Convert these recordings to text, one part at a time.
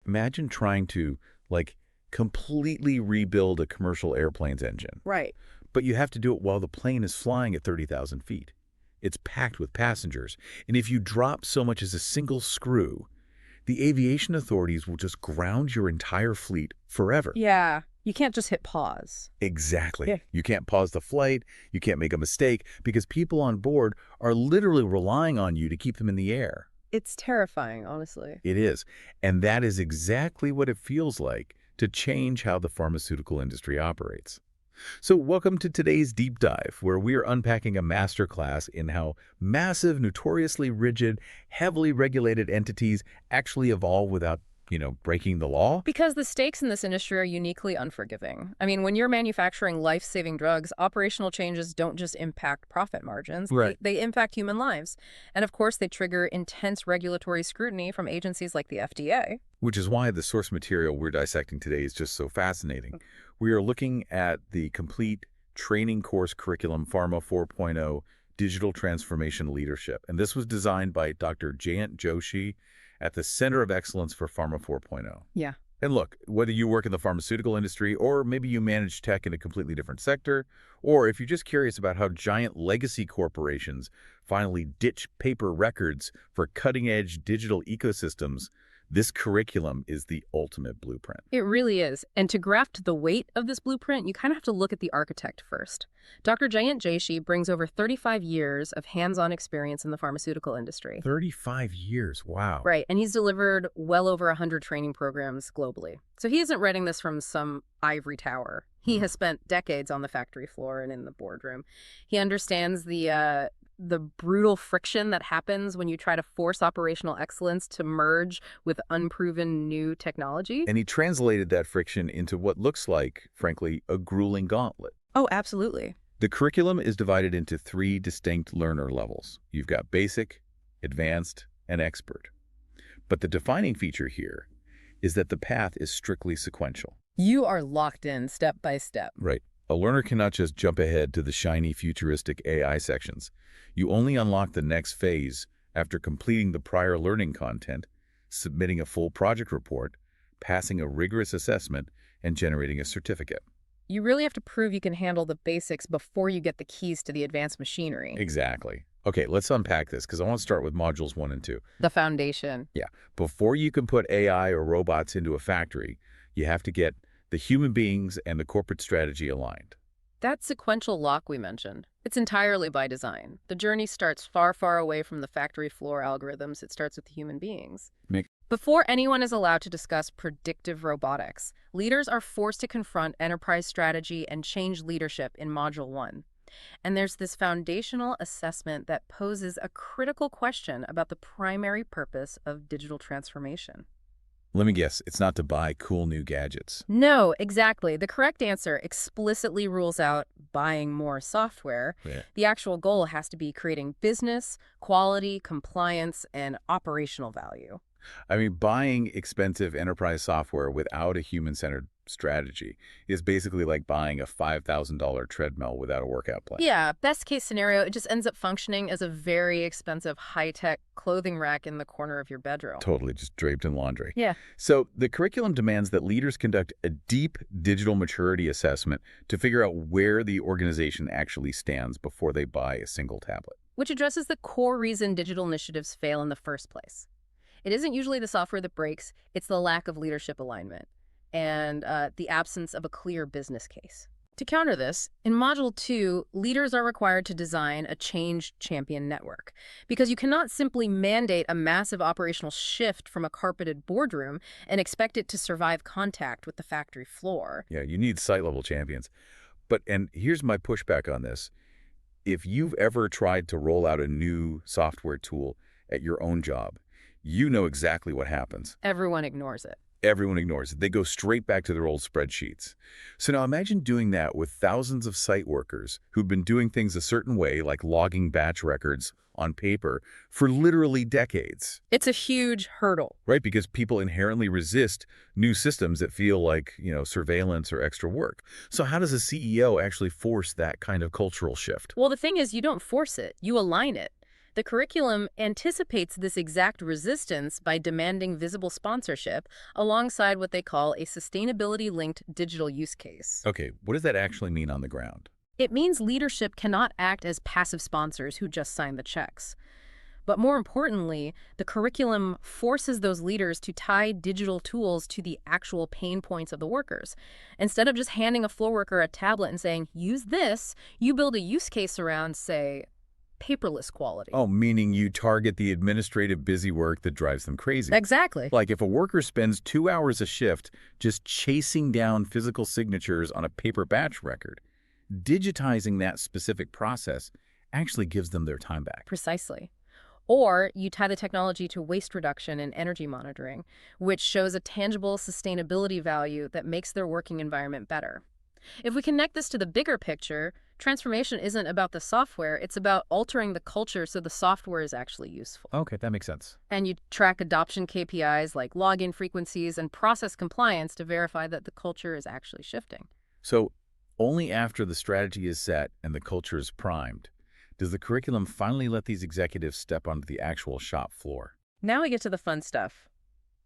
Imagine trying to, like, completely rebuild a commercial airplane's engine. Right. But you have to do it while the plane is flying at 30,000 feet. It's packed with passengers, and if you drop so much as a single screw, the aviation authorities will just ground your entire fleet forever. Yeah. You can't just hit pause. Exactly. Yeah. You can't pause the flight, you can't make a mistake, because people on board are literally relying on you to keep them in the air. It's terrifying, honestly. It is. And that is exactly what it feels like to change how the pharmaceutical industry operates. So welcome to today's deep dive, where we are unpacking a masterclass in how massive, notoriously rigid, heavily regulated entities actually evolve without, breaking the law. Because the stakes in this industry are uniquely unforgiving. I mean, when you're manufacturing life-saving drugs, operational changes don't just impact profit margins. Right. They impact human lives. And of course, they trigger intense regulatory scrutiny from agencies like the FDA. Which is why the source material we're dissecting today is just so fascinating. We are looking at the complete training course curriculum, Pharma 4.0, Digital Transformation Leadership. And this was designed by Dr. Jayant Joshi at the Center of Excellence for Pharma 4.0. Yeah. And look, whether you work in the pharmaceutical industry, or maybe you manage tech in a completely different sector, or if you're just curious about how giant legacy corporations finally ditch paper records for cutting-edge digital ecosystems, this curriculum is the ultimate blueprint. It really is. And to graft the weight of this blueprint, you kind of have to look at the architect first. Dr. Jayant Joshi brings over 35 years of hands-on experience in the pharmaceutical industry. 35 years, wow. Right, and he's delivered well over 100 training programs globally. So he isn't writing this from some ivory tower. He has spent decades on the factory floor and in the boardroom. He understands the brutal friction that happens when you try to force operational excellence to merge with unproven new technology. And he translated that friction into what looks like, frankly, a grueling gauntlet. Oh, absolutely. The curriculum is divided into 3 distinct learner levels. You've got basic, advanced, and expert. But the defining feature here is that the path is strictly sequential. You are locked in step by step. Right. A learner cannot just jump ahead to the shiny futuristic AI sections. You only unlock the next phase after completing the prior learning content, submitting a full project report, passing a rigorous assessment, and generating a certificate. You really have to prove you can handle the basics before you get the keys to the advanced machinery. Exactly. Okay, let's unpack this because I want to start with modules 1 and 2. The foundation. Yeah. Before you can put AI or robots into a factory, you have to get the human beings and the corporate strategy aligned. That sequential lock we mentioned, it's entirely by design. The journey starts far, far away from the factory floor algorithms. It starts with human beings. Before anyone is allowed to discuss predictive robotics, leaders are forced to confront enterprise strategy and change leadership in Module 1. And there's this foundational assessment that poses a critical question about the primary purpose of digital transformation. Let me guess, it's not to buy cool new gadgets. No, exactly. The correct answer explicitly rules out buying more software. Yeah. The actual goal has to be creating business, quality, compliance, and operational value. I mean, buying expensive enterprise software without a human-centered strategy is basically like buying a $5,000 treadmill without a workout plan. Yeah, best case scenario, it just ends up functioning as a very expensive high-tech clothing rack in the corner of your bedroom. Totally, just draped in laundry. Yeah. So the curriculum demands that leaders conduct a deep digital maturity assessment to figure out where the organization actually stands before they buy a single tablet. Which addresses the core reason digital initiatives fail in the first place. It isn't usually the software that breaks, it's the lack of leadership alignment and the absence of a clear business case. To counter this, in Module 2, leaders are required to design a change champion network, because you cannot simply mandate a massive operational shift from a carpeted boardroom and expect it to survive contact with the factory floor. Yeah, you need site-level champions. And here's my pushback on this. If you've ever tried to roll out a new software tool at your own job, you know exactly what happens. Everyone ignores it. Everyone ignores it. They go straight back to their old spreadsheets. So now imagine doing that with thousands of site workers who've been doing things a certain way, like logging batch records on paper, for literally decades. It's a huge hurdle. Right? Because people inherently resist new systems that feel like, surveillance or extra work. So how does a CEO actually force that kind of cultural shift? Well, the thing is, you don't force it, you align it. The curriculum anticipates this exact resistance by demanding visible sponsorship alongside what they call a sustainability-linked digital use case. Okay, what does that actually mean on the ground? It means leadership cannot act as passive sponsors who just sign the checks. But more importantly, the curriculum forces those leaders to tie digital tools to the actual pain points of the workers. Instead of just handing a floor worker a tablet and saying, use this, you build a use case around, say, paperless quality. Oh, meaning you target the administrative busy work that drives them crazy. Exactly. Like if a worker spends 2 hours a shift just chasing down physical signatures on a paper batch record, digitizing that specific process actually gives them their time back. Precisely. Or you tie the technology to waste reduction and energy monitoring, which shows a tangible sustainability value that makes their working environment better. If we connect this to the bigger picture, transformation isn't about the software, it's about altering the culture so the software is actually useful. Okay, that makes sense. And you track adoption KPIs like login frequencies and process compliance to verify that the culture is actually shifting. So only after the strategy is set and the culture is primed does the curriculum finally let these executives step onto the actual shop floor. Now we get to the fun stuff.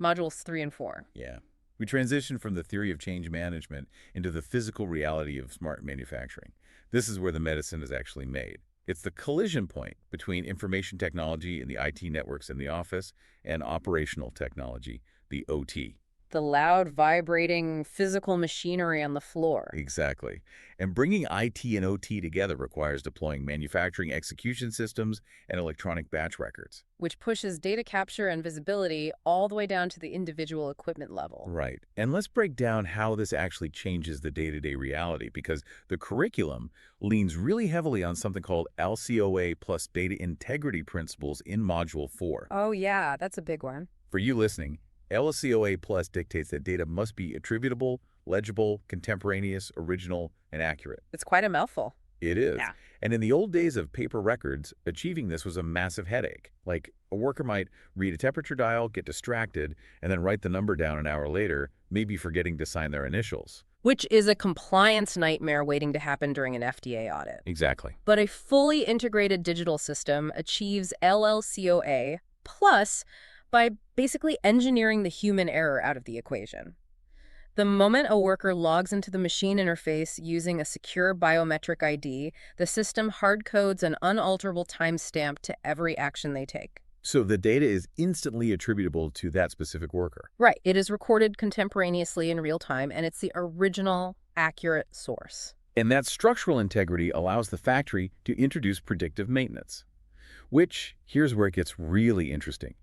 Modules 3 and 4. Yeah. We transition from the theory of change management into the physical reality of smart manufacturing. This is where the medicine is actually made. It's the collision point between information technology and the IT networks in the office and operational technology, the OT. The loud, vibrating physical machinery on the floor. Exactly. And bringing IT and OT together requires deploying manufacturing execution systems and electronic batch records. Which pushes data capture and visibility all the way down to the individual equipment level. Right. And let's break down how this actually changes the day-to-day reality, because the curriculum leans really heavily on something called LCOA plus data integrity principles in Module 4. Oh yeah, that's a big one. For you listening, LCOA plus dictates that data must be attributable, legible, contemporaneous, original, and accurate. It's quite a mouthful. It is. Yeah. And in the old days of paper records, achieving this was a massive headache. Like, a worker might read a temperature dial, get distracted, and then write the number down an hour later, maybe forgetting to sign their initials. Which is a compliance nightmare waiting to happen during an FDA audit. Exactly. But a fully integrated digital system achieves LLCOA plus by basically engineering the human error out of the equation. The moment a worker logs into the machine interface using a secure biometric ID, the system hard-codes an unalterable timestamp to every action they take. So the data is instantly attributable to that specific worker. Right. It is recorded contemporaneously in real time, and it's the original, accurate source. And that structural integrity allows the factory to introduce predictive maintenance. Which, here's where it gets really interesting.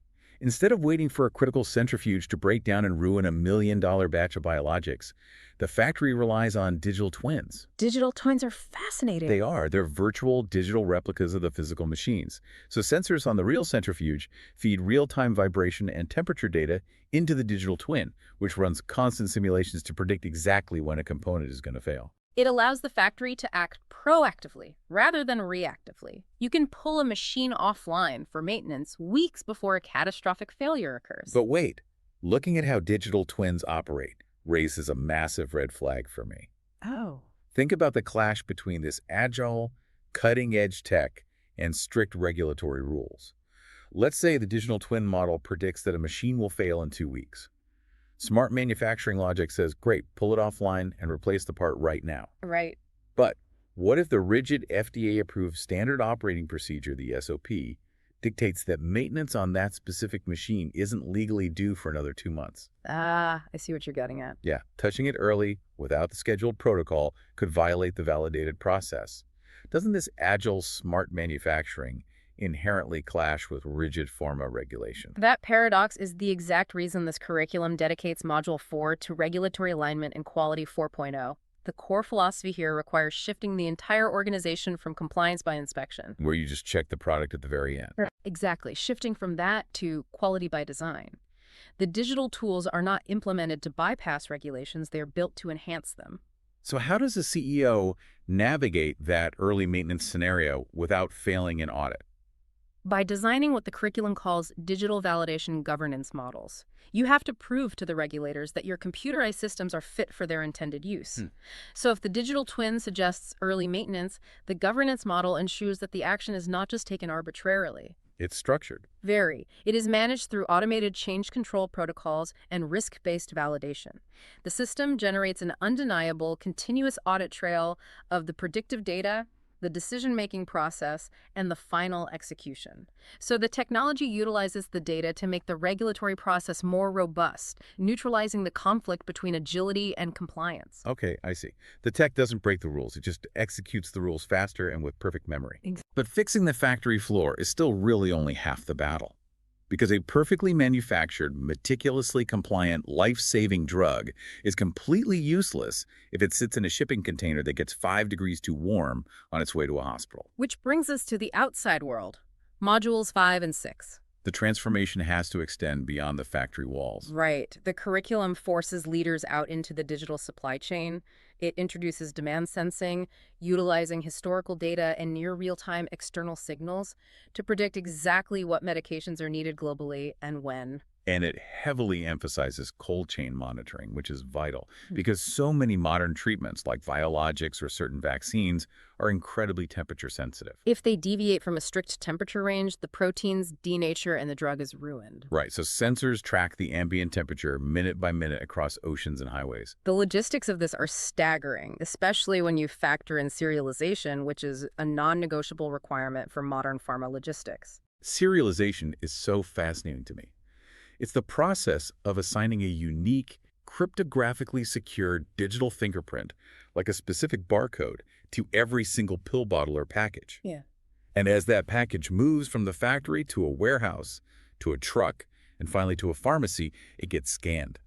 Instead of waiting for a critical centrifuge to break down and ruin a $1 million batch of biologics, the factory relies on digital twins. Digital twins are fascinating. They are. They're virtual digital replicas of the physical machines. So sensors on the real centrifuge feed real-time vibration and temperature data into the digital twin, which runs constant simulations to predict exactly when a component is going to fail. It allows the factory to act proactively rather than reactively. You can pull a machine offline for maintenance weeks before a catastrophic failure occurs. But wait, looking at how digital twins operate raises a massive red flag for me. Oh. Think about the clash between this agile, cutting-edge tech and strict regulatory rules. Let's say the digital twin model predicts that a machine will fail in 2 weeks. Smart manufacturing logic says, great, pull it offline and replace the part right now. Right. But what if the rigid FDA-approved standard operating procedure, the SOP, dictates that maintenance on that specific machine isn't legally due for another 2 months? Ah, I see what you're getting at. Yeah, touching it early without the scheduled protocol could violate the validated process. Doesn't this agile, smart manufacturing inherently clash with rigid pharma regulation? That paradox is the exact reason this curriculum dedicates Module 4 to regulatory alignment and quality 4.0. The core philosophy here requires shifting the entire organization from compliance by inspection. Where you just check the product at the very end. Exactly, shifting from that to quality by design. The digital tools are not implemented to bypass regulations, they are built to enhance them. So how does a CEO navigate that early maintenance scenario without failing an audit? By designing what the curriculum calls digital validation governance models. You have to prove to the regulators that your computerized systems are fit for their intended use. Hmm. So if the digital twin suggests early maintenance, the governance model ensures that the action is not just taken arbitrarily. It's structured. Very. It is managed through automated change control protocols and risk-based validation. The system generates an undeniable, continuous audit trail of the predictive data, the decision-making process, and the final execution. So the technology utilizes the data to make the regulatory process more robust, neutralizing the conflict between agility and compliance. Okay, I see. The tech doesn't break the rules. It just executes the rules faster and with perfect memory. But fixing the factory floor is still really only half the battle. Because a perfectly manufactured, meticulously compliant, life-saving drug is completely useless if it sits in a shipping container that gets 5 degrees too warm on its way to a hospital. Which brings us to the outside world, modules 5 and 6. The transformation has to extend beyond the factory walls. Right. The curriculum forces leaders out into the digital supply chain. It introduces demand sensing, utilizing historical data and near real-time external signals to predict exactly what medications are needed globally and when. And it heavily emphasizes cold chain monitoring, which is vital because so many modern treatments like biologics or certain vaccines are incredibly temperature sensitive. If they deviate from a strict temperature range, the proteins denature and the drug is ruined. Right, so sensors track the ambient temperature minute by minute across oceans and highways. The logistics of this are staggering, especially when you factor in serialization, which is a non-negotiable requirement for modern pharma logistics. Serialization is so fascinating to me. It's the process of assigning a unique, cryptographically secure digital fingerprint, like a specific barcode, to every single pill bottle or package. Yeah. And as that package moves from the factory to a warehouse, to a truck, and finally to a pharmacy, it gets scanned.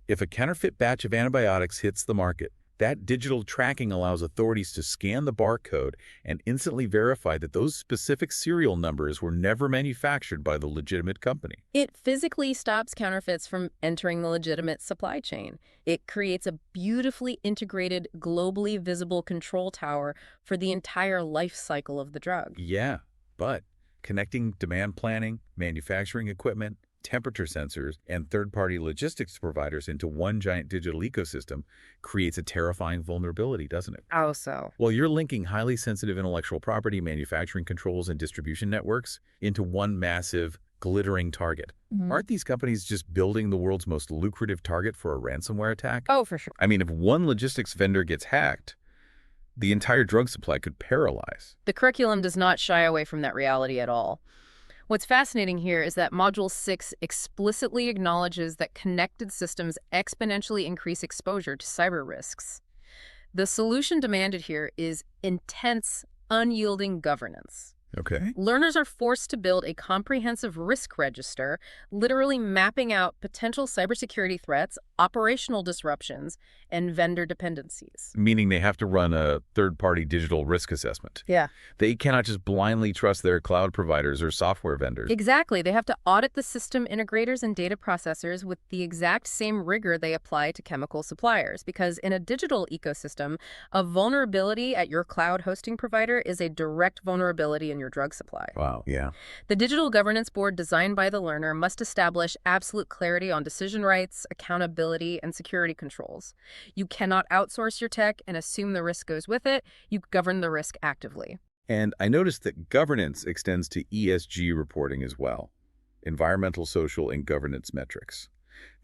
If a counterfeit batch of antibiotics hits the market, that digital tracking allows authorities to scan the barcode and instantly verify that those specific serial numbers were never manufactured by the legitimate company. It physically stops counterfeits from entering the legitimate supply chain. It creates a beautifully integrated, globally visible control tower for the entire life cycle of the drug. Yeah, but connecting demand planning, manufacturing equipment, temperature sensors, and third-party logistics providers into one giant digital ecosystem creates a terrifying vulnerability, doesn't it? How so? Well, you're linking highly sensitive intellectual property, manufacturing controls, and distribution networks into one massive, glittering target. Aren't these companies just building the world's most lucrative target for a ransomware attack? Oh, for sure. I mean, if one logistics vendor gets hacked, the entire drug supply could paralyze. The curriculum does not shy away from that reality at all. What's fascinating here is that Module 6 explicitly acknowledges that connected systems exponentially increase exposure to cyber risks. The solution demanded here is intense, unyielding governance. Okay. Learners are forced to build a comprehensive risk register, literally mapping out potential cybersecurity threats, operational disruptions, and vendor dependencies. Meaning they have to run a third-party digital risk assessment. Yeah. They cannot just blindly trust their cloud providers or software vendors. Exactly. They have to audit the system integrators and data processors with the exact same rigor they apply to chemical suppliers. Because in a digital ecosystem, a vulnerability at your cloud hosting provider is a direct vulnerability in your drug supply. Wow, yeah. The digital governance board designed by the learner must establish absolute clarity on decision rights, accountability, and security controls. You cannot outsource your tech and assume the risk goes with it. You govern the risk actively. And I noticed that governance extends to ESG reporting as well. Environmental, social, and governance metrics.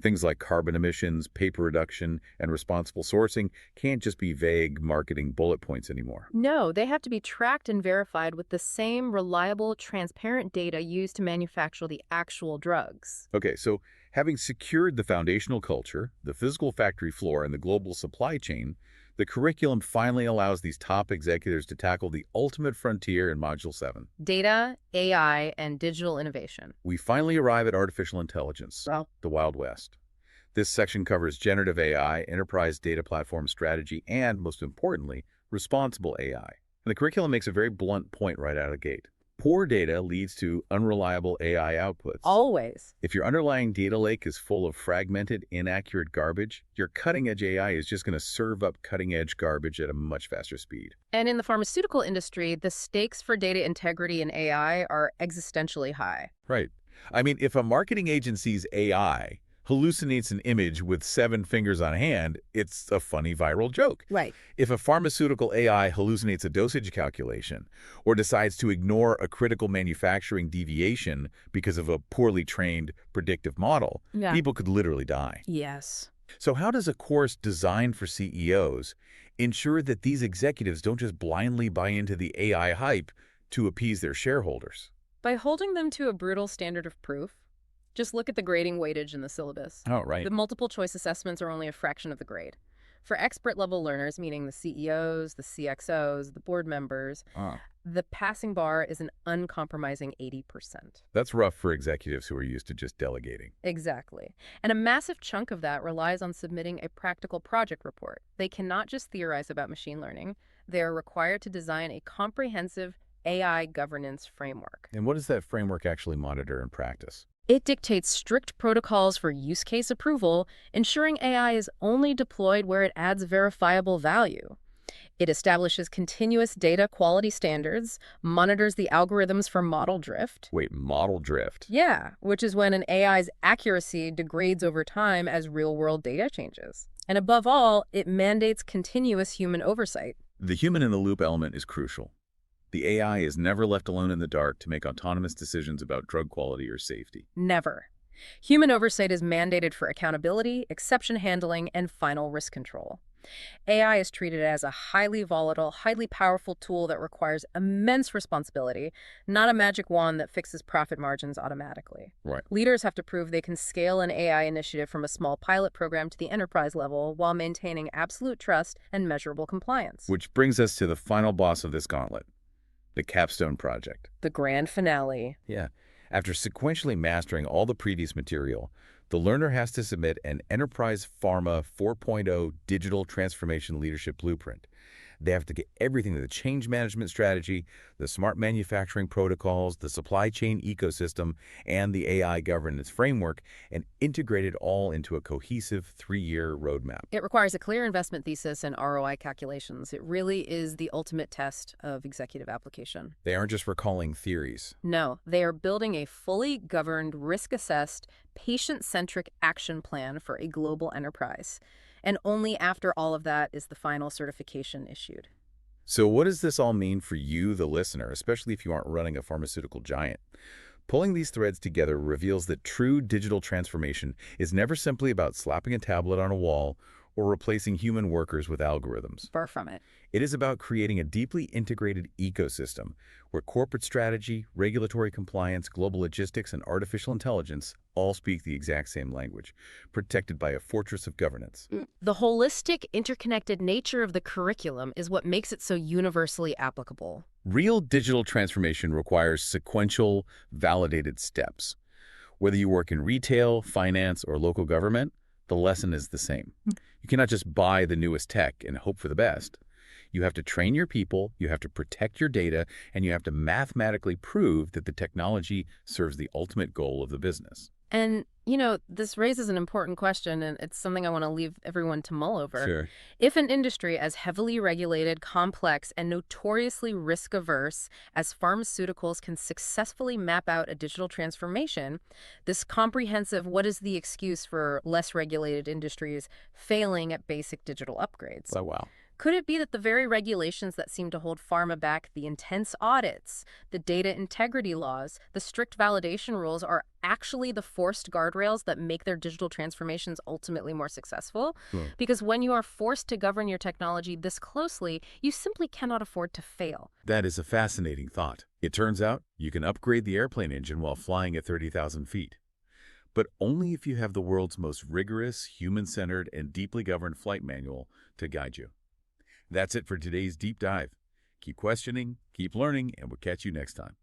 Things like carbon emissions, paper reduction, and responsible sourcing can't just be vague marketing bullet points anymore. No, they have to be tracked and verified with the same reliable, transparent data used to manufacture the actual drugs. Okay, so having secured the foundational culture, the physical factory floor, and the global supply chain, the curriculum finally allows these top executives to tackle the ultimate frontier in Module 7. Data, AI, and digital innovation. We finally arrive at artificial intelligence, Well, the Wild West. This section covers generative AI, enterprise data platform strategy, and, most importantly, responsible AI. And the curriculum makes a very blunt point right out of the gate. Poor data leads to unreliable AI outputs. Always. If your underlying data lake is full of fragmented, inaccurate garbage, your cutting-edge AI is just going to serve up cutting-edge garbage at a much faster speed. And in the pharmaceutical industry, the stakes for data integrity in AI are existentially high. Right. I mean, if a marketing agency's AI hallucinates an image with 7 fingers on hand, it's a funny viral joke. Right. If a pharmaceutical AI hallucinates a dosage calculation or decides to ignore a critical manufacturing deviation because of a poorly trained predictive model, Yeah. people could literally die. Yes. So how does a course designed for CEOs ensure that these executives don't just blindly buy into the AI hype to appease their shareholders? By holding them to a brutal standard of proof, just look at the grading weightage in the syllabus. Oh, right. The multiple choice assessments are only a fraction of the grade. For expert level learners, meaning the CEOs, the CXOs, the board members, Ah, the passing bar is an uncompromising 80%. that's rough for executives who are used to just delegating. Exactly. And a massive chunk of that relies on submitting a practical project report. They cannot just theorize about machine learning. They are required to design a comprehensive AI governance framework. And what does that framework actually monitor in practice? It dictates strict protocols for use case approval, ensuring AI is only deployed where it adds verifiable value. It establishes continuous data quality standards, monitors the algorithms for model drift. Wait, model drift. Yeah, which is when an AI's accuracy degrades over time as real-world data changes. And above all, it mandates continuous human oversight. The human-in-the-loop element is crucial. The AI is never left alone in the dark to make autonomous decisions about drug quality or safety. Never. Human oversight is mandated for accountability, exception handling, and final risk control. AI is treated as a highly volatile, highly powerful tool that requires immense responsibility, not a magic wand that fixes profit margins automatically. Right. Leaders have to prove they can scale an AI initiative from a small pilot program to the enterprise level while maintaining absolute trust and measurable compliance. Which brings us to the final boss of this gauntlet, the capstone project. The grand finale. Yeah. After sequentially mastering all the previous material, the learner has to submit an Enterprise Pharma 4.0 digital transformation leadership blueprint. They have to get everything, the change management strategy, the smart manufacturing protocols, the supply chain ecosystem, and the AI governance framework, and integrate it all into a cohesive 3-year roadmap. It requires a clear investment thesis and ROI calculations. It really is the ultimate test of executive application. They aren't just recalling theories. No, they are building a fully governed, risk-assessed, patient-centric action plan for a global enterprise. And only after all of that is the final certification issued. So what does this all mean for you, the listener, especially if you aren't running a pharmaceutical giant? Pulling these threads together reveals that true digital transformation is never simply about slapping a tablet on a wall or replacing human workers with algorithms. Far from it. It is about creating a deeply integrated ecosystem where corporate strategy, regulatory compliance, global logistics, and artificial intelligence all speak the exact same language, protected by a fortress of governance. The holistic, interconnected nature of the curriculum is what makes it so universally applicable. Real digital transformation requires sequential, validated steps. Whether you work in retail, finance, or local government, the lesson is the same. You cannot just buy the newest tech and hope for the best. You have to train your people, you have to protect your data, and you have to mathematically prove that the technology serves the ultimate goal of the business. And, this raises an important question, and it's something I want to leave everyone to mull over. Sure. If an industry as heavily regulated, complex, and notoriously risk-averse as pharmaceuticals can successfully map out a digital transformation, this comprehensive what is the excuse for less regulated industries failing at basic digital upgrades? Oh, wow. Could it be that the very regulations that seem to hold pharma back, the intense audits, the data integrity laws, the strict validation rules, are actually the forced guardrails that make their digital transformations ultimately more successful? Because when you are forced to govern your technology this closely, you simply cannot afford to fail. That is a fascinating thought. It turns out you can upgrade the airplane engine while flying at 30,000 feet. But only if you have the world's most rigorous, human-centered, and deeply governed flight manual to guide you. That's it for today's deep dive. Keep questioning, keep learning, and we'll catch you next time.